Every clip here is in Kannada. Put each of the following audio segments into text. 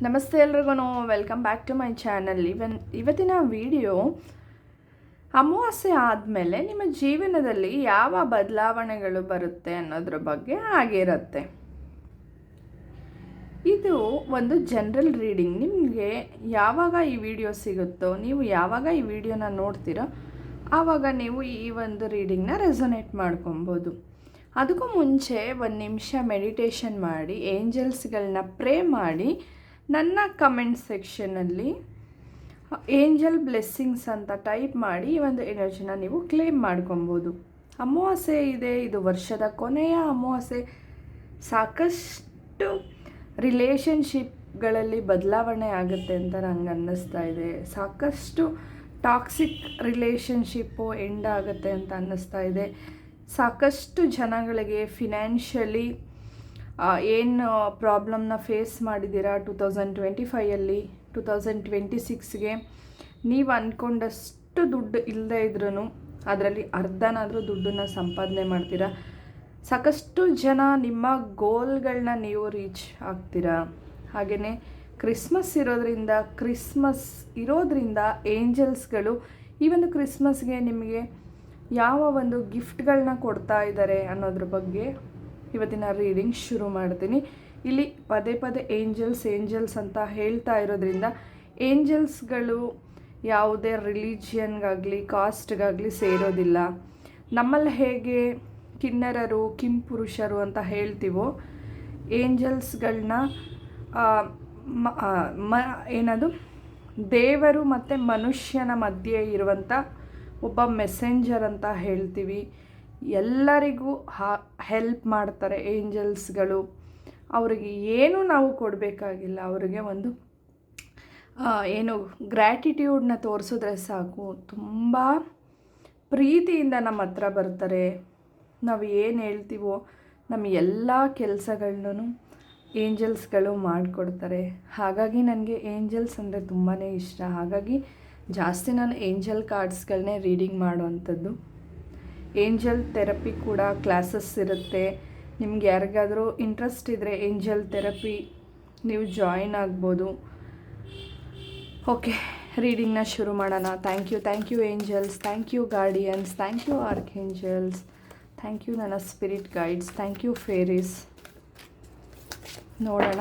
ನಮಸ್ತೆ ಎಲ್ರಿಗೂ welcome back to my channel. ಇವತ್ತಿನ ವಿಡಿಯೋ ಅಮಾವಾಸ್ಯೆ ಆದಮೇಲೆ ನಿಮ್ಮ ಜೀವನದಲ್ಲಿ ಯಾವ ಬದಲಾವಣೆಗಳು ಬರುತ್ತೆ ಅನ್ನೋದ್ರ ಬಗ್ಗೆ ಆಗಿರುತ್ತೆ. ಇದು ಒಂದು ಜನರಲ್ ರೀಡಿಂಗ್. ನಿಮಗೆ ಯಾವಾಗ ಈ ವಿಡಿಯೋ ಸಿಗುತ್ತೋ, ನೀವು ಯಾವಾಗ ಈ ವಿಡಿಯೋನ ನೋಡ್ತೀರೋ ಆವಾಗ ನೀವು ಈ ಒಂದು ರೀಡಿಂಗ್ನ ರೆಸೊನೇಟ್ ಮಾಡ್ಕೊಬೋದು. ಅದಕ್ಕೂ ಮುಂಚೆ ಒಂದು ನಿಮಿಷ ಮೆಡಿಟೇಷನ್ ಮಾಡಿ, ಏಂಜಲ್ಸ್ಗಳನ್ನ ಪ್ರೇ ಮಾಡಿ, ನನ್ನ ಕಮೆಂಟ್ ಸೆಕ್ಷನಲ್ಲಿ ಏಂಜಲ್ ಬ್ಲೆಸ್ಸಿಂಗ್ಸ್ ಅಂತ ಟೈಪ್ ಮಾಡಿ ಈ ಒಂದು ಎನರ್ಜಿನ ನೀವು ಕ್ಲೇಮ್ ಮಾಡ್ಕೊಬೋದು. ಅಮಾವಾಸ್ಯೆ ಇದೆ, ಇದು ವರ್ಷದ ಕೊನೆಯ ಅಮಾವಾಸ್ಯೆ. ಸಾಕಷ್ಟು ರಿಲೇಷನ್ಶಿಪ್ಗಳಲ್ಲಿ ಬದಲಾವಣೆ ಆಗುತ್ತೆ ಅಂತ ನಂಗೆ ಅನ್ನಿಸ್ತಾ ಇದೆ. ಸಾಕಷ್ಟು ಟಾಕ್ಸಿಕ್ ರಿಲೇಷನ್ಶಿಪ್ಪು ಎಂಡ್ ಆಗುತ್ತೆ ಅಂತ ಅನ್ನಿಸ್ತಾ ಇದೆ. ಸಾಕಷ್ಟು ಜನಗಳಿಗೆ ಫಿನಾನ್ಷಿಯಲಿ ಏನು ಪ್ರಾಬ್ಲಮ್ನ ಫೇಸ್ ಮಾಡಿದ್ದೀರಾ 2025 2026ಗೆ ನೀವು ಅಂದ್ಕೊಂಡಷ್ಟು ದುಡ್ಡು ಇಲ್ಲದೇ ಇದ್ರೂ ಅದರಲ್ಲಿ ಅರ್ಧನಾದರೂ ದುಡ್ಡನ್ನು ಸಂಪಾದನೆ ಮಾಡ್ತೀರಾ. ಸಾಕಷ್ಟು ಜನ ನಿಮ್ಮ ಗೋಲ್ಗಳನ್ನ ನೀವು ರೀಚ್ ಆಗ್ತೀರಾ. ಹಾಗೆಯೇ ಕ್ರಿಸ್ಮಸ್ ಇರೋದ್ರಿಂದ ಏಂಜಲ್ಸ್ಗಳು ಈ ಒಂದು ಕ್ರಿಸ್ಮಸ್ಗೆ ನಿಮಗೆ ಯಾವ ಒಂದು ಗಿಫ್ಟ್ಗಳನ್ನ ಕೊಡ್ತಾ ಇದ್ದಾರೆ ಅನ್ನೋದ್ರ ಬಗ್ಗೆ ಇವತ್ತಿನ ರೀಡಿಂಗ್ ಶುರು ಮಾಡ್ತೀನಿ. ಇಲ್ಲಿ ಪದೇ ಪದೇ ಏಂಜಲ್ಸ್ ಅಂತ ಹೇಳ್ತಾ ಇರೋದ್ರಿಂದ ಏಂಜಲ್ಸ್ಗಳು ಯಾವುದೇ ರಿಲಿಜಿಯನ್ಗಾಗಲಿ ಕಾಸ್ಟ್ಗಾಗಲಿ ಸೇರೋದಿಲ್ಲ. ನಮ್ಮಲ್ಲಿ ಹೇಗೆ ಕಿನ್ನರರು ಕಿಂಪುರುಷರು ಅಂತ ಹೇಳ್ತೀವೋ, ಏಂಜಲ್ಸ್ಗಳನ್ನ ಏನದು ದೇವರು ಮತ್ತು ಮನುಷ್ಯನ ಮಧ್ಯೆ ಇರುವಂಥ ಒಬ್ಬ ಮೆಸೆಂಜರ್ ಅಂತ ಹೇಳ್ತೀವಿ. ಎಲ್ಲರಿಗೂ ಹೆಲ್ಪ್ ಮಾಡ್ತಾರೆ ಏಂಜಲ್ಸ್ಗಳು. ಅವರಿಗೆ ಏನು ನಾವು ಕೊಡಬೇಕಾಗಿಲ್ಲ. ಅವರಿಗೆ ಒಂದು ಏನು ಗ್ರ್ಯಾಟಿಟ್ಯೂಡ್ನ ತೋರಿಸಿದ್ರೆ ಸಾಕು, ತುಂಬ ಪ್ರೀತಿಯಿಂದ ನಮ್ಮ ಹತ್ರ ಬರ್ತಾರೆ. ನಾವು ಏನು ಹೇಳ್ತೀವೋ ನಮ್ಮ ಎಲ್ಲ ಕೆಲಸಗಳನ್ನೂ ಏಂಜಲ್ಸ್ಗಳು ಮಾಡಿಕೊಡ್ತಾರೆ. ಹಾಗಾಗಿ ನನಗೆ ಏಂಜಲ್ಸ್ ಅಂದರೆ ತುಂಬಾ ಇಷ್ಟ. ಹಾಗಾಗಿ ಜಾಸ್ತಿ ನಾನು ಏಂಜಲ್ ಕಾರ್ಡ್ಸ್ಗಳನ್ನೇ ರೀಡಿಂಗ್ ಮಾಡುವಂಥದ್ದು. ಏಂಜಲ್ ಥೆರಪಿ ಕೂಡ ಕ್ಲಾಸಸ್ ಇರುತ್ತೆ. ನಿಮ್ಗೆ ಯಾರಿಗಾದರೂ ಇಂಟ್ರೆಸ್ಟ್ ಇದ್ದರೆ ಏಂಜಲ್ ಥೆರಪಿ ನೀವು ಜಾಯಿನ್ ಆಗ್ಬೋದು. ಓಕೆ, ರೀಡಿಂಗ್ನ ಶುರು ಮಾಡೋಣ. Thank you angels, thank you guardians, thank you archangels, thank you ನನ್ನ spirit guides, thank you fairies. ನೋಡೋಣ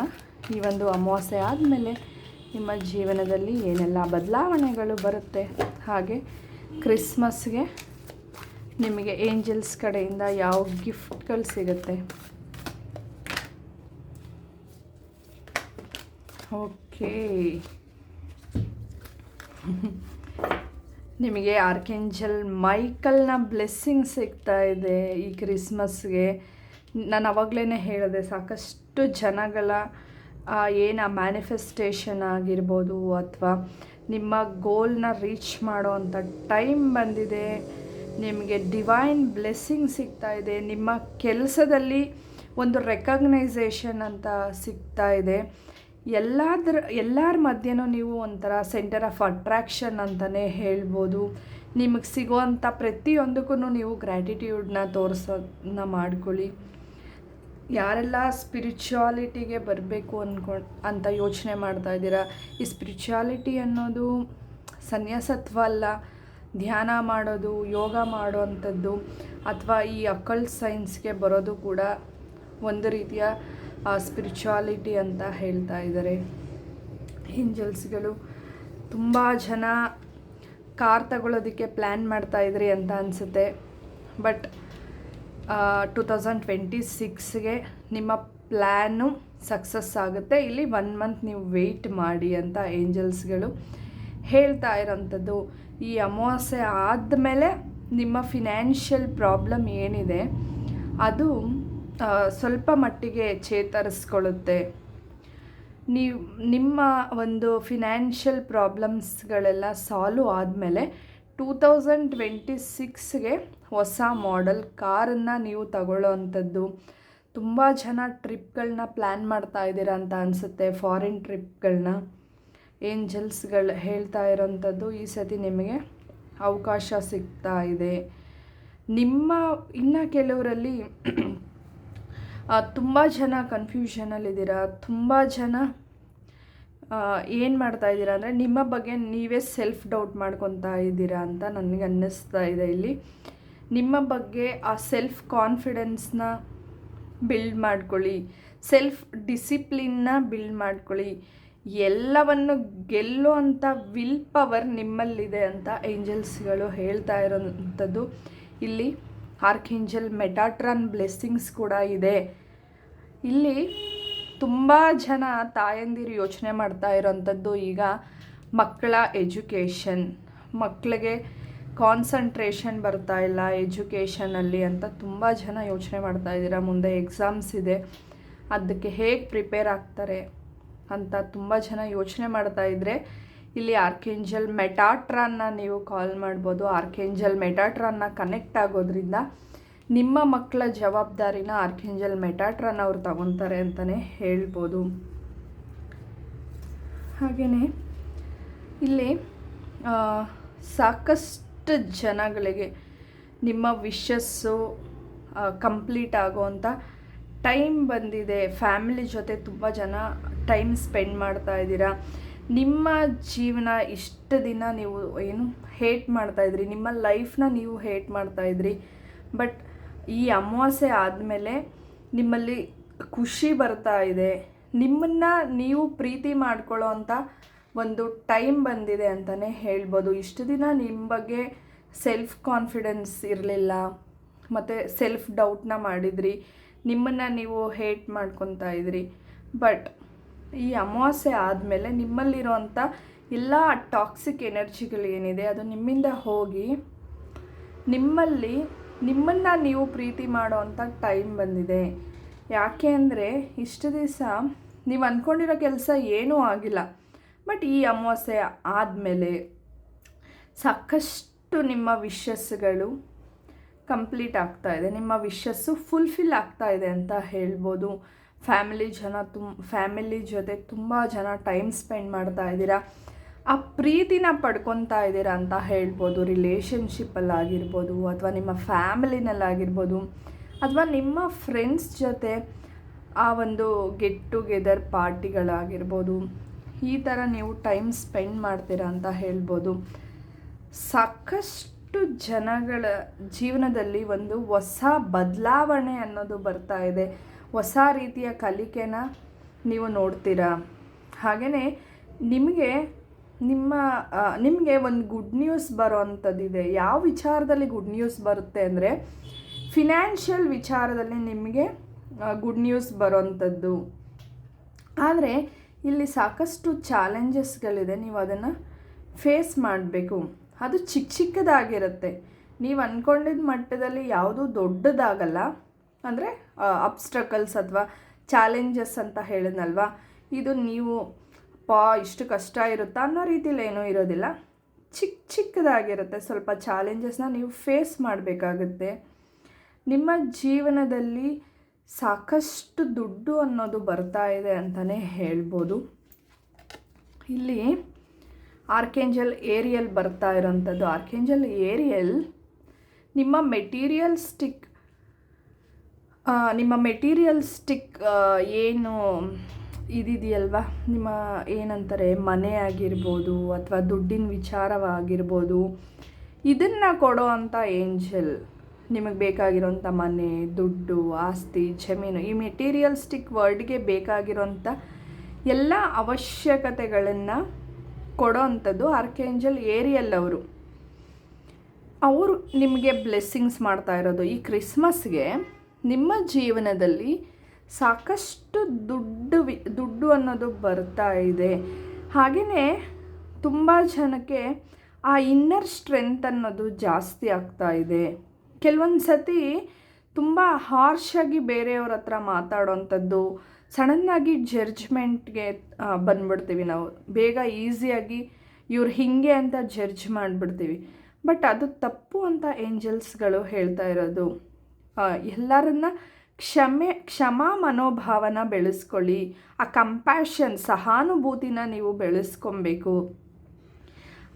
ಈ ಒಂದು ಅಮಾವಾಸ್ಯೆ ಆದಮೇಲೆ ನಿಮ್ಮ ಜೀವನದಲ್ಲಿ ಏನೆಲ್ಲ ಬದಲಾವಣೆಗಳು ಬರುತ್ತೆ, ಹಾಗೆ ಕ್ರಿಸ್ಮಸ್ಗೆ ನಿಮಗೆ ಏಂಜಲ್ಸ್ ಕಡೆಯಿಂದ ಯಾವ ಗಿಫ್ಟ್ಗಳು ಸಿಗುತ್ತೆ. ಓಕೆ, ನಿಮಗೆ ಆರ್ಕೇಂಜಲ್ ಮೈಕಲ್ನ ಬ್ಲೆಸ್ಸಿಂಗ್ ಸಿಗ್ತಾ ಇದೆ ಈ ಕ್ರಿಸ್ಮಸ್ಗೆ. ನಾನು ಆವಾಗಲೇ ಹೇಳಿದೆ, ಸಾಕಷ್ಟು ಜನಗಳ ಏನು ಮ್ಯಾನಿಫೆಸ್ಟೇಷನ್ ಆಗಿರ್ಬೋದು ಅಥವಾ ನಿಮ್ಮ ಗೋಲ್ನ ರೀಚ್ ಮಾಡೋ ಅಂಥ ಟೈಮ್ ಬಂದಿದೆ. ನಿಮಗೆ ಡಿವೈನ್ ಬ್ಲೆಸ್ಸಿಂಗ್ ಸಿಗ್ತಾ ಇದೆ. ನಿಮ್ಮ ಕೆಲಸದಲ್ಲಿ ಒಂದು ರೆಕಗ್ನೈಸೇಷನ್ ಅಂತ ಸಿಗ್ತಾ ಇದೆ. ಎಲ್ಲರ ಮಧ್ಯೆನೂ ನೀವು ಒಂಥರ ಸೆಂಟರ್ ಆಫ್ ಅಟ್ರ್ಯಾಕ್ಷನ್ ಅಂತಲೇ ಹೇಳ್ಬೋದು. ನಿಮಗೆ ಸಿಗುವಂಥ ಪ್ರತಿಯೊಂದಕ್ಕೂ ನೀವು ಗ್ರ್ಯಾಟಿಟ್ಯೂಡ್ನ ತೋರಿಸೋದನ್ನ ಮಾಡ್ಕೊಳ್ಳಿ. ಯಾರೆಲ್ಲ ಸ್ಪಿರಿಚುವಾಲಿಟಿಗೆ ಬರಬೇಕು ಅಂತ ಯೋಚನೆ ಮಾಡ್ತಾ ಇದ್ದೀರಾ, ಈ ಸ್ಪಿರಿಚುವಾಲಿಟಿ ಅನ್ನೋದು ಸನ್ಯಾಸತ್ವ ಅಲ್ಲ. ಧ್ಯಾನ ಮಾಡೋದು, ಯೋಗ ಮಾಡೋವಂಥದ್ದು ಅಥವಾ ಈ ಅಕಲ್ಟ್ ಸೈನ್ಸ್ಗೆ ಬರೋದು ಕೂಡ ಒಂದು ರೀತಿಯ ಸ್ಪಿರಿಚುವಾಲಿಟಿ ಅಂತ ಹೇಳ್ತಾ ಇದ್ದಾರೆ ಏಂಜಲ್ಸ್ಗಳು. ತುಂಬ ಜನ ಕಾರ್ ತಗೊಳ್ಳೋದಕ್ಕೆ ಪ್ಲ್ಯಾನ್ ಮಾಡ್ತಾಯಿದ್ರಿ ಅಂತ ಅನಿಸುತ್ತೆ. ಬಟ್ 2026ಗೆ ನಿಮ್ಮ ಪ್ಲ್ಯಾನು ಸಕ್ಸಸ್ ಆಗುತ್ತೆ. ಇಲ್ಲಿ 1 ಮಂತ್ ನೀವು ವೆಯ್ಟ್ ಮಾಡಿ ಅಂತ ಏಂಜಲ್ಸ್ಗಳು ಹೇಳ್ತಾ ಇರೋಂಥದ್ದು. ಈ ಅಮಾವಾಸ್ಯೆ ಆದಮೇಲೆ ನಿಮ್ಮ ಫಿನಾನ್ಷಿಯಲ್ ಪ್ರಾಬ್ಲಮ್ ಏನಿದೆ ಅದು ಸ್ವಲ್ಪ ಮಟ್ಟಿಗೆ ಚೇತರಿಸ್ಕೊಳ್ಳುತ್ತೆ. ನಿಮ್ಮ ಒಂದು ಫಿನಾನ್ಷಿಯಲ್ ಪ್ರಾಬ್ಲಮ್ಸ್ಗಳೆಲ್ಲ ಸಾಲ್ವ್ ಆದಮೇಲೆ 2026ಗೆ ಹೊಸ ಮಾಡೆಲ್ ಕಾರನ್ನು ನೀವು ತಗೊಳ್ಳೋ ಅಂಥದ್ದು. ತುಂಬ ಜನ ಟ್ರಿಪ್ಗಳನ್ನ ಪ್ಲ್ಯಾನ್ ಮಾಡ್ತಾ ಇದ್ದೀರಾ ಅಂತ ಅನಿಸುತ್ತೆ, ಫಾರಿನ್ ಟ್ರಿಪ್ಗಳನ್ನ. ಏಂಜಲ್ಸ್ಗಳು ಹೇಳ್ತಾ ಇರೋಂಥದ್ದು ಈ ಸತಿ ನಿಮಗೆ ಅವಕಾಶ ಸಿಗ್ತಾ ಇದೆ. ಇನ್ನು ಕೆಲವರಲ್ಲಿ ತುಂಬ ಜನ ಕನ್ಫ್ಯೂಷನಲ್ಲಿದ್ದೀರಾ. ತುಂಬ ಜನ ಏನು ಮಾಡ್ತಾ ಇದ್ದೀರಾ ಅಂದರೆ ನಿಮ್ಮ ಬಗ್ಗೆ ನೀವೇ ಸೆಲ್ಫ್ ಡೌಟ್ ಮಾಡ್ಕೊತಾ ಇದ್ದೀರಾ ಅಂತ ನನಗೆ ಅನ್ನಿಸ್ತಾ ಇದೆ. ಇಲ್ಲಿ ನಿಮ್ಮ ಬಗ್ಗೆ ಆ ಸೆಲ್ಫ್ ಕಾನ್ಫಿಡೆನ್ಸ್ನ ಬಿಲ್ಡ್ ಮಾಡ್ಕೊಳ್ಳಿ, ಸೆಲ್ಫ್ ಡಿಸಿಪ್ಲಿನ್ನ ಬಿಲ್ಡ್ ಮಾಡ್ಕೊಳ್ಳಿ. ಎಲ್ಲವನ್ನು ಗೆಲ್ಲೋ ಅಂಥ ವಿಲ್ ಪವರ್ ನಿಮ್ಮಲ್ಲಿದೆ ಅಂತ ಏಂಜಲ್ಸ್ಗಳು ಹೇಳ್ತಾ ಇರೋಂಥದ್ದು. ಇಲ್ಲಿ ಆರ್ಕೇಂಜಲ್ ಮೆಟಾಟ್ರಾನ್ ಬ್ಲೆಸ್ಸಿಂಗ್ಸ್ ಕೂಡ ಇದೆ. ಇಲ್ಲಿ ತುಂಬ ಜನ ತಾಯಂದಿರು ಯೋಚನೆ ಮಾಡ್ತಾ ಇರೋಂಥದ್ದು ಈಗ ಮಕ್ಕಳ ಎಜುಕೇಷನ್, ಮಕ್ಕಳಿಗೆ ಕಾನ್ಸಂಟ್ರೇಷನ್ ಬರ್ತಾ ಇಲ್ಲ ಎಜುಕೇಷನಲ್ಲಿ ಅಂತ ತುಂಬ ಜನ ಯೋಚನೆ ಮಾಡ್ತಾ ಇದ್ದೀರಾ. ಮುಂದೆ ಎಕ್ಸಾಮ್ಸ್ ಇದೆ, ಅದಕ್ಕೆ ಹೇಗೆ ಪ್ರಿಪೇರ್ ಆಗ್ತಾರೆ ಅಂತ ತುಂಬ ಜನ ಯೋಚನೆ ಮಾಡ್ತಾ ಇದ್ದರೆ ಇಲ್ಲಿ ಆರ್ಕೇಂಜಲ್ ಮೆಟಾಟ್ರಾನ್ನ ನೀವು ಕಾಲ್ ಮಾಡ್ಬೋದು. ಆರ್ಕೇಂಜಲ್ ಮೆಟಾಟ್ರಾನ್ನ ಕನೆಕ್ಟ್ ಆಗೋದ್ರಿಂದ ನಿಮ್ಮ ಮಕ್ಕಳ ಜವಾಬ್ದಾರಿನ ಆರ್ಕೇಂಜಲ್ ಮೆಟಾಟ್ರಾನ್ ಅವರು ತಗೊತಾರೆ ಅಂತಲೇ ಹೇಳ್ಬೋದು. ಹಾಗೆಯೇ ಇಲ್ಲಿ ಸಾಕಷ್ಟು ಜನಗಳಿಗೆ ನಿಮ್ಮ ವಿಶಸ್ಸು ಕಂಪ್ಲೀಟ್ ಆಗೋವಂಥ ಟೈಮ್ ಬಂದಿದೆ. ಫ್ಯಾಮಿಲಿ ಜೊತೆ ತುಂಬ ಜನ ಟೈಮ್ ಸ್ಪೆಂಡ್ ಮಾಡ್ತಾ ಇದ್ದೀರಾ. ನಿಮ್ಮ ಜೀವನ ಇಷ್ಟು ದಿನ ನೀವು ಏನು ಹೇಟ್ ಮಾಡ್ತಾಯಿದ್ರಿ, ನಿಮ್ಮ ಲೈಫ್ನ ನೀವು ಹೇಟ್ ಮಾಡ್ತಾಯಿದ್ರಿ. ಬಟ್ ಈ ಅಮಾವಾಸ್ಯೆ ಆದಮೇಲೆ ನಿಮ್ಮಲ್ಲಿ ಖುಷಿ ಬರ್ತಾ ಇದೆ. ನಿಮ್ಮನ್ನು ನೀವು ಪ್ರೀತಿ ಮಾಡ್ಕೊಳ್ಳೋ ಅಂಥ ಒಂದು ಟೈಮ್ ಬಂದಿದೆ ಅಂತಲೇ ಹೇಳ್ಬೋದು. ಇಷ್ಟು ದಿನ ನಿಮ್ಮ ಬಗ್ಗೆ ಸೆಲ್ಫ್ ಕಾನ್ಫಿಡೆನ್ಸ್ ಇರಲಿಲ್ಲ ಮತ್ತು ಸೆಲ್ಫ್ ಡೌಟ್ನ ಮಾಡಿದ್ರಿ, ನಿಮ್ಮನ್ನು ನೀವು ಹೇಟ್ ಮಾಡ್ಕೊತಾ ಇದ್ರಿ. ಬಟ್ ಈ ಅಮಾವಾಸ್ಯೆ ಆದಮೇಲೆ ನಿಮ್ಮಲ್ಲಿರೋಂಥ ಎಲ್ಲ ಟಾಕ್ಸಿಕ್ ಎನರ್ಜಿಗಳು ಏನಿದೆ ಅದು ನಿಮ್ಮಿಂದ ಹೋಗಿ ನಿಮ್ಮನ್ನು ನೀವು ಪ್ರೀತಿ ಮಾಡೋವಂಥ ಟೈಮ್ ಬಂದಿದೆ. ಯಾಕೆ ಅಂದರೆ ಇಷ್ಟು ದಿವಸ ನೀವು ಅಂದ್ಕೊಂಡಿರೋ ಕೆಲಸ ಏನೂ ಆಗಿಲ್ಲ. ಬಟ್ ಈ ಅಮಾವಾಸ್ಯೆ ಆದಮೇಲೆ ಸಾಕಷ್ಟು ನಿಮ್ಮ ವಿಶಸ್ಗಳು ಕಂಪ್ಲೀಟ್ ಆಗ್ತಾ ಇದೆ, ನಿಮ್ಮ ವಿಶಸ್ಸು ಫುಲ್ಫಿಲ್ ಆಗ್ತಾ ಇದೆ ಅಂತ ಹೇಳ್ಬೋದು. ಫ್ಯಾಮಿಲಿ ಜೊತೆ ತುಂಬ ಜನ ಟೈಮ್ ಸ್ಪೆಂಡ್ ಮಾಡ್ತಾ ಇದ್ದೀರಾ, ಆ ಪ್ರೀತಿನ ಪಡ್ಕೊತಾ ಇದ್ದೀರಾ ಅಂತ ಹೇಳ್ಬೋದು. ರಿಲೇಷನ್ಶಿಪ್ಪಲ್ಲಾಗಿರ್ಬೋದು ಅಥವಾ ನಿಮ್ಮ ಫ್ಯಾಮಿಲಿನಲ್ಲಾಗಿರ್ಬೋದು ಅಥವಾ ನಿಮ್ಮ ಫ್ರೆಂಡ್ಸ್ ಜೊತೆ ಆ ಒಂದು ಗೆಟ್ ಟುಗೆದರ್ ಪಾರ್ಟಿಗಳಾಗಿರ್ಬೋದು, ಈ ಥರ ನೀವು ಟೈಮ್ ಸ್ಪೆಂಡ್ ಮಾಡ್ತೀರಾ ಅಂತ ಹೇಳ್ಬೋದು. ಸಾಕಷ್ಟು ಜನಗಳ ಜೀವನದಲ್ಲಿ ಒಂದು ಹೊಸ ಬದಲಾವಣೆ ಅನ್ನೋದು ಬರ್ತಾ ಇದೆ. ಹೊಸ ರೀತಿಯ ಕಲಿಕೆನ ನೀವು ನೋಡ್ತೀರಾ. ಹಾಗೆಯೇ ನಿಮಗೆ ಒಂದು ಗುಡ್ ನ್ಯೂಸ್ ಬರೋ ಅಂಥದ್ದಿದೆ. ಯಾವ ವಿಚಾರದಲ್ಲಿ ಗುಡ್ ನ್ಯೂಸ್ ಬರುತ್ತೆ ಅಂದರೆ ಫಿನಾನ್ಷಿಯಲ್ ವಿಚಾರದಲ್ಲಿ ನಿಮಗೆ ಗುಡ್ ನ್ಯೂಸ್ ಬರೋವಂಥದ್ದು. ಆದರೆ ಇಲ್ಲಿ ಸಾಕಷ್ಟು ಚಾಲೆಂಜಸ್ಗಳಿದೆ, ನೀವು ಅದನ್ನು ಫೇಸ್ ಮಾಡಬೇಕು. ಅದು ಚಿಕ್ಕದಾಗಿರುತ್ತೆ. ನೀವು ಅಂದ್ಕೊಂಡಿದ್ದ ಮಟ್ಟದಲ್ಲಿ ಯಾವುದೂ ದೊಡ್ಡದಾಗಲ್ಲ. ಅಂದರೆ ಅಬ್ಸ್ಟ್ರಕಲ್ಸ್ ಅಥವಾ ಚಾಲೆಂಜಸ್ ಅಂತ ಹೇಳಿದ್ನಲ್ವ, ಇದು ನೀವು ಇಷ್ಟು ಕಷ್ಟ ಇರುತ್ತಾ ಅನ್ನೋ ರೀತಿಯಲ್ಲಿ ಏನೂ ಇರೋದಿಲ್ಲ. ಚಿಕ್ಕದಾಗಿರುತ್ತೆ. ಸ್ವಲ್ಪ ಚಾಲೆಂಜಸ್ನ ನೀವು ಫೇಸ್ ಮಾಡಬೇಕಾಗುತ್ತೆ. ನಿಮ್ಮ ಜೀವನದಲ್ಲಿ ಸಾಕಷ್ಟು ದುಡ್ಡು ಅನ್ನೋದು ಬರ್ತಾ ಇದೆ ಅಂತಲೇ ಹೇಳ್ಬೋದು. ಇಲ್ಲಿ ಆರ್ಕೇಂಜಲ್ ಏರಿಯಲ್ ಬರ್ತಾ ಇರೋಂಥದ್ದು. ಆರ್ಕೇಂಜಲ್ ಏರಿಯಲ್ ನಿಮ್ಮ ಮೆಟೀರಿಯಲ್ ಸ್ಟಿಕ್ ಏನು ಇದಿದೆಯಲ್ವ, ನಿಮ್ಮ ಏನಂತಾರೆ ಮನೆ ಆಗಿರ್ಬೋದು ಅಥವಾ ದುಡ್ಡಿನ ವಿಚಾರವಾಗಿರ್ಬೋದು, ಇದನ್ನು ಕೊಡೋ ಅಂಥ ಏಂಜಲ್ ನಿಮಗೆ ಬೇಕಾಗಿರೋಂಥ ಮನೆ, ದುಡ್ಡು, ಆಸ್ತಿ, ಜಮೀನು, ಈ ಮೆಟೀರಿಯಲ್ಸ್ಟಿಕ್ ವರ್ಡ್ಗೆ ಬೇಕಾಗಿರೋಂಥ ಎಲ್ಲ ಅವಶ್ಯಕತೆಗಳನ್ನು ಕೊಡೋ ಅಂಥದ್ದು ಆರ್ಕೇಂಜಲ್ ಏರಿಯಲ್ ಅವರು ನಿಮಗೆ ಬ್ಲೆಸ್ಸಿಂಗ್ಸ್ ಮಾಡ್ತಾ ಇರೋದು. ಈ ಕ್ರಿಸ್ಮಸ್ಗೆ ನಿಮ್ಮ ಜೀವನದಲ್ಲಿ ಸಾಕಷ್ಟು ದುಡ್ಡು ಅನ್ನೋದು ಬರ್ತಾ ಇದೆ. ಹಾಗೆಯೇ ತುಂಬ ಜನಕ್ಕೆ ಆ ಇನ್ನರ್ ಸ್ಟ್ರೆಂತ್ ಅನ್ನೋದು ಜಾಸ್ತಿ ಆಗ್ತಾ ಇದೆ. ಕೆಲವೊಂದು ಸತಿ ತುಂಬ ಹಾರ್ಷಾಗಿ ಬೇರೆಯವ್ರ ಹತ್ರ ಮಾತಾಡೋವಂಥದ್ದು, ಸಡನ್ನಾಗಿ ಜಡ್ಜ್ಮೆಂಟ್ಗೆ ಬಂದ್ಬಿಡ್ತೀವಿ ನಾವು. ಬೇಗ ಈಸಿಯಾಗಿ ಇವ್ರು ಹೀಗೆ ಅಂತ ಜಡ್ಜ್ ಮಾಡಿಬಿಡ್ತೀವಿ. ಬಟ್ ಅದು ತಪ್ಪು ಅಂತ ಏಂಜಲ್ಸ್ಗಳು ಹೇಳ್ತಾ ಇರೋದು. ಎಲ್ಲರನ್ನ ಕ್ಷಮಾ ಮನೋಭಾವನ ಬೆಳೆಸ್ಕೊಳ್ಳಿ. ಆ ಕಂಪ್ಯಾಷನ್, ಸಹಾನುಭೂತಿನ ನೀವು ಬೆಳೆಸ್ಕೊಬೇಕು.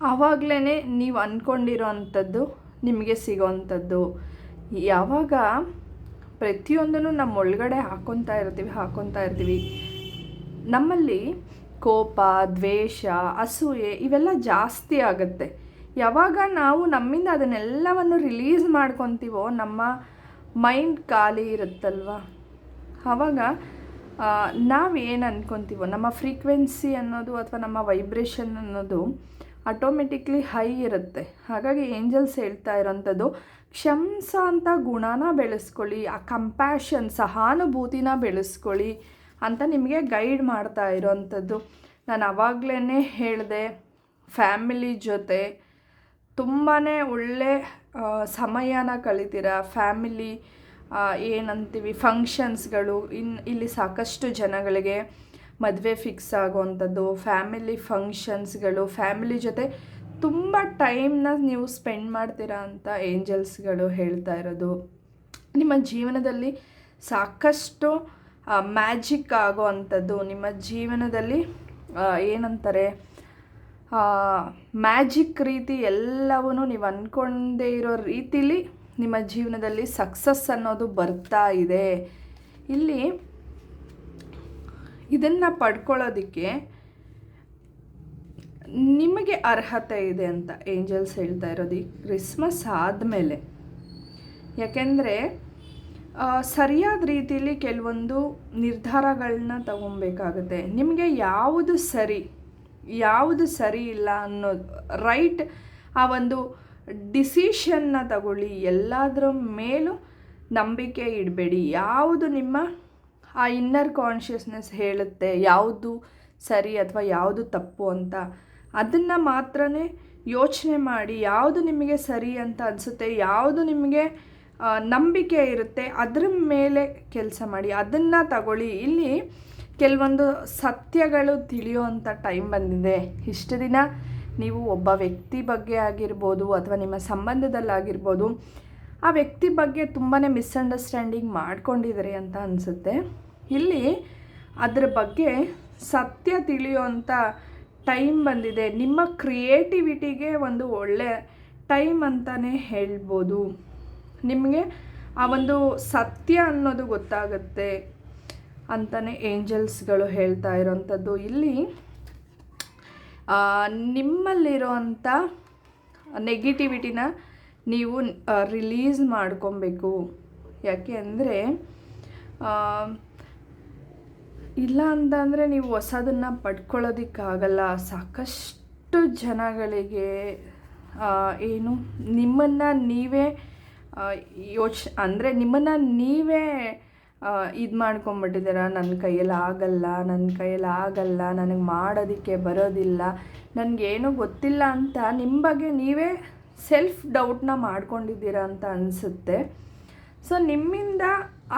ಆವಾಗಲೇ ನೀವು ಅಂದ್ಕೊಂಡಿರೋ ಅಂಥದ್ದು ನಿಮಗೆ ಸಿಗೋವಂಥದ್ದು. ಯಾವಾಗ ಪ್ರತಿಯೊಂದನ್ನು ನಮ್ಮ ಒಳಗಡೆ ಹಾಕ್ಕೊತಾ ಇರ್ತೀವಿ, ನಮ್ಮಲ್ಲಿ ಕೋಪ, ದ್ವೇಷ, ಅಸೂಯೆ ಇವೆಲ್ಲ ಜಾಸ್ತಿ ಆಗುತ್ತೆ. ಯಾವಾಗ ನಾವು ನಮ್ಮಿಂದ ಅದನ್ನೆಲ್ಲವನ್ನು ರಿಲೀಸ್ ಮಾಡ್ಕೊತೀವೋ ನಮ್ಮ ಮೈಂಡ್ ಖಾಲಿ ಇರುತ್ತಲ್ವ, ಆವಾಗ ನಾವೇನು ಅಂದ್ಕೊತೀವೋ ನಮ್ಮ ಫ್ರೀಕ್ವೆನ್ಸಿ ಅನ್ನೋದು ಅಥವಾ ನಮ್ಮ ವೈಬ್ರೇಷನ್ ಅನ್ನೋದು ಆಟೋಮೆಟಿಕ್ಲಿ ಹೈ ಇರುತ್ತೆ. ಹಾಗಾಗಿ ಏಂಜಲ್ಸ್ ಹೇಳ್ತಾ ಇರೋಂಥದ್ದು ಕ್ಷಮಿಸೋ ಅಂಥ ಗುಣನ ಬೆಳೆಸ್ಕೊಳ್ಳಿ, ಆ ಕಂಪ್ಯಾಷನ್ ಸಹಾನುಭೂತಿನ ಬೆಳೆಸ್ಕೊಳ್ಳಿ ಅಂತ ನಿಮಗೆ ಗೈಡ್ ಮಾಡ್ತಾ ಇರೋವಂಥದ್ದು. ನಾನು ಆವಾಗಲೇ ಹೇಳಿದೆ, ಫ್ಯಾಮಿಲಿ ಜೊತೆ ತುಂಬಾ ಒಳ್ಳೆ ಸಮಯನ ಕಳಿತೀರ. ಫ್ಯಾಮಿಲಿ ಏನಂತೀವಿ ಫಂಕ್ಷನ್ಸ್ಗಳು, ಇಲ್ಲಿ ಸಾಕಷ್ಟು ಜನಗಳಿಗೆ ಮದುವೆ ಫಿಕ್ಸ್ ಆಗುವಂಥದ್ದು, ಫ್ಯಾಮಿಲಿ ಫಂಕ್ಷನ್ಸ್ಗಳು, ಫ್ಯಾಮಿಲಿ ಜೊತೆ ತುಂಬ ಟೈಮ್ನ ನೀವು ಸ್ಪೆಂಡ್ ಮಾಡ್ತೀರಾ ಅಂತ ಏಂಜಲ್ಸ್ಗಳು ಹೇಳ್ತಾ ಇರೋದು. ನಿಮ್ಮ ಜೀವನದಲ್ಲಿ ಸಾಕಷ್ಟು ಮ್ಯಾಜಿಕ್ ಆಗೋ ಅಂಥದ್ದು, ನಿಮ್ಮ ಜೀವನದಲ್ಲಿ ಏನಂತಾರೆ ಮ್ಯಾಜಿಕ್ ರೀತಿ ಎಲ್ಲವೂ ನೀವು ಅಂದ್ಕೊಂಡೇ ಇರೋ ರೀತಿಲಿ ನಿಮ್ಮ ಜೀವನದಲ್ಲಿ ಸಕ್ಸಸ್ ಅನ್ನೋದು ಬರ್ತಾ ಇದೆ. ಇಲ್ಲಿ ಇದನ್ನು ಪಡ್ಕೊಳ್ಳೋದಕ್ಕೆ ನಿಮಗೆ ಅರ್ಹತೆ ಇದೆ ಅಂತ ಏಂಜಲ್ಸ್ ಹೇಳ್ತಾ ಇರೋದು ಈ ಕ್ರಿಸ್ಮಸ್ ಆದಮೇಲೆ. ಯಾಕೆಂದರೆ ಸರಿಯಾದ ರೀತಿಯಲ್ಲಿ ಕೆಲವೊಂದು ನಿರ್ಧಾರಗಳನ್ನ ತಗೊಬೇಕಾಗುತ್ತೆ. ನಿಮಗೆ ಯಾವುದು ಸರಿ ಇಲ್ಲ ಅನ್ನೋದು ರೈಟ್ ಆ ಒಂದು ಡಿಸಿಷನ್ನ ತಗೊಳ್ಳಿ. ಎಲ್ಲದರ ಮೇಲೂ ನಂಬಿಕೆ ಇಡಬೇಡಿ. ಯಾವುದು ನಿಮ್ಮ ಆ ಇನ್ನರ್ ಕಾನ್ಷಿಯಸ್ನೆಸ್ ಹೇಳುತ್ತೆ ಯಾವುದು ಸರಿ ಅಥವಾ ಯಾವುದು ತಪ್ಪು ಅಂತ, ಅದನ್ನು ಮಾತ್ರ ಯೋಚನೆ ಮಾಡಿ. ಯಾವುದು ನಿಮಗೆ ಸರಿ ಅಂತ ಅನಿಸುತ್ತೆ, ಯಾವುದು ನಿಮಗೆ ನಂಬಿಕೆ ಇರುತ್ತೆ, ಅದರ ಮೇಲೆ ಕೆಲಸ ಮಾಡಿ, ಅದನ್ನು ತಗೊಳ್ಳಿ. ಇಲ್ಲಿ ಕೆಲವೊಂದು ಸತ್ಯಗಳು ತಿಳಿಯುವಂಥ ಟೈಮ್ ಬಂದಿದೆ. ಇಷ್ಟು ದಿನ ನೀವು ಒಬ್ಬ ವ್ಯಕ್ತಿ ಬಗ್ಗೆ ಆಗಿರ್ಬೋದು ಅಥವಾ ನಿಮ್ಮ ಸಂಬಂಧದಲ್ಲಾಗಿರ್ಬೋದು, ಆ ವ್ಯಕ್ತಿ ಬಗ್ಗೆ ತುಂಬಾ ಮಿಸ್ಅಂಡರ್ಸ್ಟ್ಯಾಂಡಿಂಗ್ ಮಾಡ್ಕೊಂಡಿದ್ದೀರಿ ಅಂತ ಅನಿಸುತ್ತೆ. ಇಲ್ಲಿ ಅದರ ಬಗ್ಗೆ ಸತ್ಯ ತಿಳಿಯುವಂಥ ಟೈಮ್ ಬಂದಿದೆ. ನಿಮ್ಮ ಕ್ರಿಯೇಟಿವಿಟಿಗೆ ಒಂದು ಒಳ್ಳೆ ಟೈಮ್ ಅಂತಲೇ ಹೇಳ್ಬೋದು. ನಿಮಗೆ ಆ ಒಂದು ಸತ್ಯ ಅನ್ನೋದು ಗೊತ್ತಾಗುತ್ತೆ ಅಂತಲೇ ಏಂಜಲ್ಸ್ಗಳು ಹೇಳ್ತಾ ಇರೋವಂಥದ್ದು. ಇಲ್ಲಿ ನಿಮ್ಮಲ್ಲಿರೋವಂಥ ನೆಗೆಟಿವಿಟಿನ ನೀವು ರಿಲೀಸ್ ಮಾಡ್ಕೊಬೇಕು. ಯಾಕೆ ಅಂದರೆ ಇಲ್ಲ ಅಂತಂದರೆ ನೀವು ಹೊಸದನ್ನು ಪಡ್ಕೊಳ್ಳೋದಕ್ಕಾಗಲ್ಲ. ಸಾಕಷ್ಟು ಜನಗಳಿಗೆ ನಿಮ್ಮನ್ನು ನೀವೇ ನಿಮ್ಮನ್ನು ನೀವೇ ಇದು ಮಾಡ್ಕೊಂಬಿಟ್ಟಿದ್ದೀರ. ನನ್ನ ಕೈಯಲ್ಲಿ ಆಗಲ್ಲ, ನನಗೆ ಮಾಡೋದಕ್ಕೆ ಬರೋದಿಲ್ಲ, ನನಗೇನು ಗೊತ್ತಿಲ್ಲ ಅಂತ ನಿಮ್ಮ ಬಗ್ಗೆ ನೀವೇ ಸೆಲ್ಫ್ ಡೌಟ್ನ ಮಾಡ್ಕೊಂಡಿದ್ದೀರ ಅಂತ ಅನಿಸುತ್ತೆ. ಸೊ ನಿಮ್ಮಿಂದ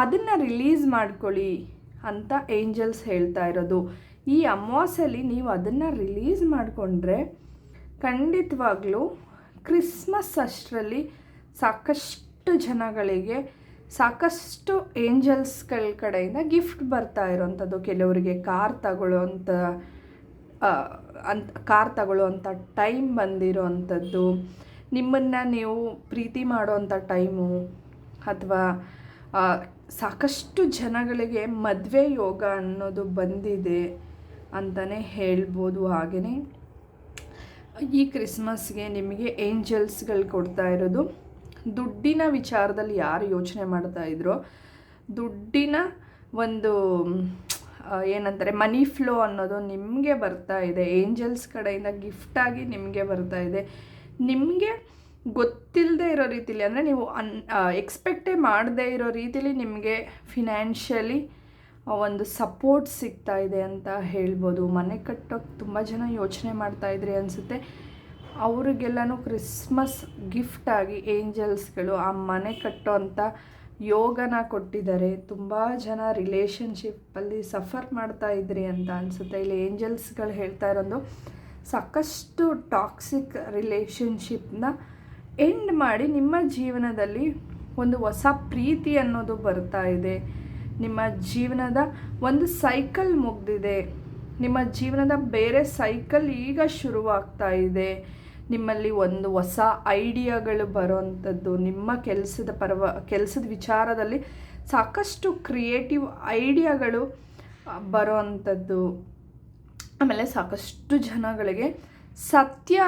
ಅದನ್ನು ರಿಲೀಸ್ ಮಾಡ್ಕೊಳ್ಳಿ ಅಂತ ಏಂಜಲ್ಸ್ ಹೇಳ್ತಾ ಇರೋದು. ಈ ಅಮಾವಾಸ್ಯೆಯಲ್ಲಿ ನೀವು ಅದನ್ನು ರಿಲೀಸ್ ಮಾಡಿಕೊಂಡ್ರೆ ಖಂಡಿತವಾಗ್ಲೂ ಕ್ರಿಸ್ಮಸ್ ಅಷ್ಟರಲ್ಲಿ ಸಾಕಷ್ಟು ಜನಗಳಿಗೆ ಸಾಕಷ್ಟು ಏಂಜಲ್ಸ್ಗಳ ಕಡೆಯಿಂದ ಗಿಫ್ಟ್ ಬರ್ತಾ ಇರೋವಂಥದ್ದು. ಕೆಲವರಿಗೆ ಕಾರ್ ತಗೊಳ್ಳೋವಂಥ ಟೈಮ್ ಬಂದಿರೋವಂಥದ್ದು, ನಿಮ್ಮನ್ನು ನೀವು ಪ್ರೀತಿ ಮಾಡೋವಂಥ ಟೈಮು, ಅಥವಾ ಸಾಕಷ್ಟು ಜನಗಳಿಗೆ ಮದುವೆ ಯೋಗ ಅನ್ನೋದು ಬಂದಿದೆ ಅಂತಲೇ ಹೇಳ್ಬೋದು. ಹಾಗೆಯೇ ಈ ಕ್ರಿಸ್ಮಸ್ಗೆ ನಿಮಗೆ ಏಂಜಲ್ಸ್ಗಳು ಕೊಡ್ತಾ ಇರೋದು, ದುಡ್ಡಿನ ವಿಚಾರದಲ್ಲಿ ಯಾರು ಯೋಚನೆ ಮಾಡ್ತಾಯಿದ್ರೋ ದುಡ್ಡಿನ ಒಂದು ಏನಂತಾರೆ ಮನಿ ಫ್ಲೋ ಅನ್ನೋದು ನಿಮಗೆ ಬರ್ತಾ ಇದೆ. ಏಂಜಲ್ಸ್ ಕಡೆಯಿಂದ ಗಿಫ್ಟಾಗಿ ನಿಮಗೆ ಬರ್ತಾ ಇದೆ. ನಿಮಗೆ ಗೊತ್ತಿಲ್ಲದೆ ಇರೋ ರೀತಿಲಿ, ಅಂದರೆ ನೀವು ಎಕ್ಸ್ಪೆಕ್ಟೇ ಮಾಡದೇ ಇರೋ ರೀತಿಲಿ ನಿಮಗೆ ಫಿನಾನ್ಷಿಯಲಿ ಒಂದು ಸಪೋರ್ಟ್ ಸಿಗ್ತಾ ಇದೆ ಅಂತ ಹೇಳ್ಬೋದು. ಮನೆ ಕಟ್ಟೋಕ್ಕೆ ತುಂಬ ಜನ ಯೋಚನೆ ಮಾಡ್ತಾಯಿದ್ರಿ ಅನಿಸುತ್ತೆ. ಅವ್ರಿಗೆಲ್ಲನೂ ಕ್ರಿಸ್ಮಸ್ ಗಿಫ್ಟಾಗಿ ಏಂಜಲ್ಸ್ಗಳು ಆ ಮನೆ ಕಟ್ಟೋವಂಥ ಯೋಗನ ಕೊಟ್ಟಿದ್ದಾರೆ. ತುಂಬ ಜನ ರಿಲೇಷನ್ಶಿಪ್ಪಲ್ಲಿ ಸಫರ್ ಮಾಡ್ತಾಯಿದ್ರಿ ಅಂತ ಅನಿಸುತ್ತೆ. ಇಲ್ಲಿ ಏಂಜಲ್ಸ್ಗಳು ಹೇಳ್ತಾ ಇರೋದು ಸಾಕಷ್ಟು ಟಾಕ್ಸಿಕ್ ರಿಲೇಷನ್ಶಿಪ್ನ ಎಂಡ್ ಮಾಡಿ ನಿಮ್ಮ ಜೀವನದಲ್ಲಿ ಒಂದು ಹೊಸ ಪ್ರೀತಿ ಅನ್ನೋದು ಬರ್ತಾ ಇದೆ. ನಿಮ್ಮ ಜೀವನದ ಒಂದು ಸೈಕಲ್ ಮುಗಿದಿದೆ. ನಿಮ್ಮ ಜೀವನದ ಬೇರೆ ಸೈಕಲ್ ಈಗ ಶುರುವಾಗ್ತಾ ಇದೆ. ನಿಮ್ಮಲ್ಲಿ ಒಂದು ಹೊಸ ಐಡಿಯಾಗಳು ಬರೋವಂಥದ್ದು, ನಿಮ್ಮ ಕೆಲಸದ ವಿಚಾರದಲ್ಲಿ ಸಾಕಷ್ಟು ಕ್ರಿಯೇಟಿವ್ ಐಡಿಯಾಗಳು ಬರೋವಂಥದ್ದು, ಆಮೇಲೆ ಸಾಕಷ್ಟು ಜನಗಳಿಗೆ ಸತ್ಯ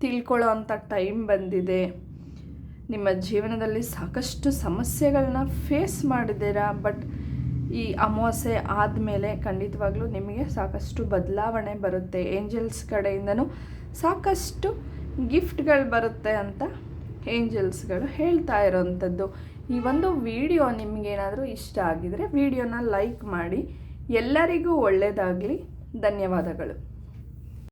ತಿಳ್ಕೊಳ್ಳೋ ಅಂಥ ಟೈಮ್ ಬಂದಿದೆ. ನಿಮ್ಮ ಜೀವನದಲ್ಲಿ ಸಾಕಷ್ಟು ಸಮಸ್ಯೆಗಳನ್ನ ಫೇಸ್ ಮಾಡಿದ್ದೀರಾ. ಬಟ್ ಈ ಅಮಾವಾಸ್ಯೆ ಆದಮೇಲೆ ಖಂಡಿತವಾಗ್ಲೂ ನಿಮಗೆ ಸಾಕಷ್ಟು ಬದಲಾವಣೆ ಬರುತ್ತೆ. ಏಂಜಲ್ಸ್ ಕಡೆಯಿಂದನೂ ಸಾಕಷ್ಟು ಗಿಫ್ಟ್ಗಳು ಬರುತ್ತೆ ಅಂತ ಏಂಜಲ್ಸ್ಗಳು ಹೇಳ್ತಾ ಇರೋವಂಥದ್ದು. ಈ ಒಂದು ವಿಡಿಯೋ ನಿಮಗೇನಾದರೂ ಇಷ್ಟ ಆಗಿದರೆ ವಿಡಿಯೋನ ಲೈಕ್ ಮಾಡಿ. ಎಲ್ಲರಿಗೂ ಒಳ್ಳೆಯದಾಗಲಿ. ಧನ್ಯವಾದಗಳು.